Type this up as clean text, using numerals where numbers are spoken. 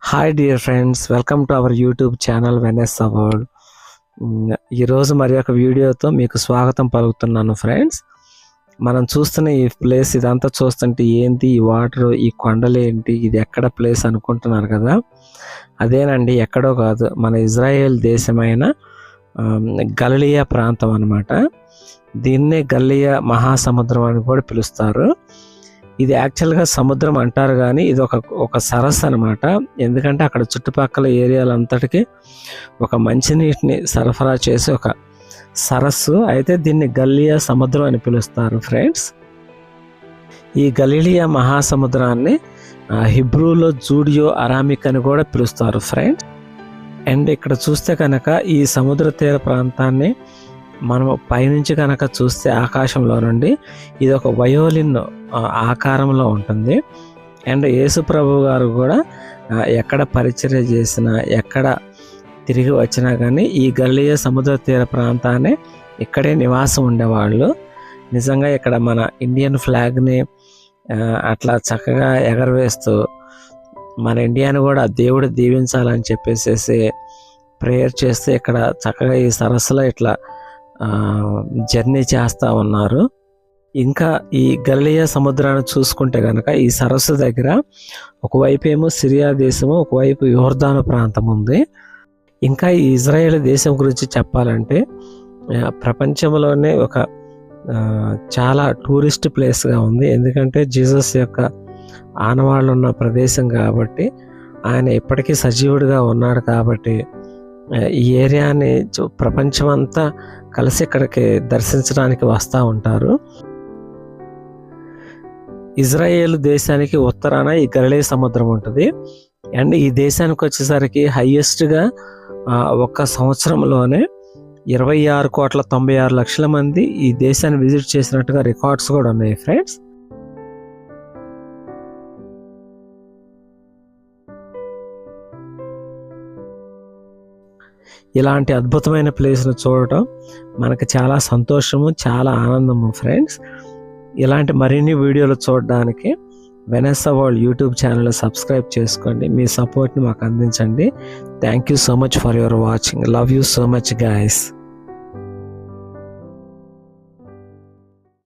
Hi dear friends, welcome to our YouTube channel Vanessa world. ఈరోజు మరి ఒక వీడియోతో మీకు స్వాగతం పలుకుతున్నాను ఫ్రెండ్స్. మనం చూస్తున్న ఈ ప్లేస్ ఇదంతా చూస్తుంటే ఏంటి, ఈ వాటర్, ఈ కొండలు ఏంటి, ఇది ఎక్కడ ప్లేస్ అనుకుంటున్నారు కదా. అదేనండి, ఎక్కడో కాదు, మన ఇజ్రాయెల్ దేశమైన గలిలియా ప్రాంతం అన్నమాట. దీన్నే గలిలియా మహాసముద్రం అని కూడా పిలుస్తారు. ఇది యాక్చువల్గా సముద్రం అంటారు కానీ ఇది ఒక సరస్సు అనమాట. ఎందుకంటే అక్కడ చుట్టుపక్కల ఏరియాలంతటికీ ఒక మంచినీటిని సరఫరా చేసే ఒక సరస్సు. అయితే దీన్ని గలిలియా సముద్రం అని పిలుస్తారు ఫ్రెండ్స్. ఈ గలిలియా మహాసముద్రాన్ని హిబ్రూలో జూడియో అరామిక్ అని కూడా పిలుస్తారు ఫ్రెండ్స్. అండ్ ఇక్కడ చూస్తే కనుక ఈ సముద్ర తీర ప్రాంతాన్ని మనం పైనుంచి కనుక చూస్తే ఆకాశంలో నుండి ఇది ఒక వయోలిన్ ఆకారంలో ఉంటుంది. అండ్ యేసు ప్రభు గారు కూడా ఎక్కడ పరిచర్య చేసినా, ఎక్కడ తిరిగి వచ్చినా కానీ ఈ గలిలియా సముద్ర తీర ప్రాంతాన్ని ఇక్కడే నివాసం ఉండేవాళ్ళు. నిజంగా ఇక్కడ మన ఇండియన్ ఫ్లాగ్ని అట్లా చక్కగా ఎగరవేస్తూ మన ఇండియాని కూడా దేవుడు దీవించాలని చెప్పేసి ప్రేయర్ చేస్తూ ఇక్కడ చక్కగా ఈ సరస్సులో ఇట్లా జర్నీ చేస్తూ ఉన్నారు. ఇంకా ఈ గలిలియా సముద్రాన్ని చూసుకుంటే కనుక ఈ సరస్సు దగ్గర ఒకవైపు ఏమో సిరియా దేశము, ఒకవైపు యోర్దాను ప్రాంతం ఉంది. ఇంకా ఈ ఇజ్రాయేల్ దేశం గురించి చెప్పాలంటే ప్రపంచంలోనే ఒక చాలా టూరిస్ట్ ప్లేస్గా ఉంది. ఎందుకంటే జీసస్ యొక్క ఆనవాళ్ళు ఉన్న ప్రదేశం కాబట్టి, ఆయన ఇప్పటికీ సజీవుడిగా ఉన్నాడు కాబట్టి ఈ ఏరియాని ప్రపంచమంతా కలిసి ఇక్కడికి దర్శించడానికి వస్తూ ఉంటారు. ఇజ్రాయేల్ దేశానికి ఉత్తరాన ఈ గలిలియా సముద్రం ఉంటుంది. అండ్ ఈ దేశానికి వచ్చేసరికి హైయెస్ట్గా ఒక్క సంవత్సరంలోనే 26,96,00,000 మంది ఈ దేశాన్ని విజిట్ చేసినట్టుగా రికార్డ్స్ కూడా ఉన్నాయి ఫ్రెండ్స్. ఇలాంటి అద్భుతమైన ప్లేస్ను చూడటం మనకు చాలా సంతోషము, చాలా ఆనందము ఫ్రెండ్స్. ఇలాంటి మరిన్ని వీడియోలు చూడడానికి Vanessa world YouTube channel subscribe చేసుకోండి. మీ సపోర్ట్ని మాకు అందించండి. Thank you so much for your watching. Love you so much guys.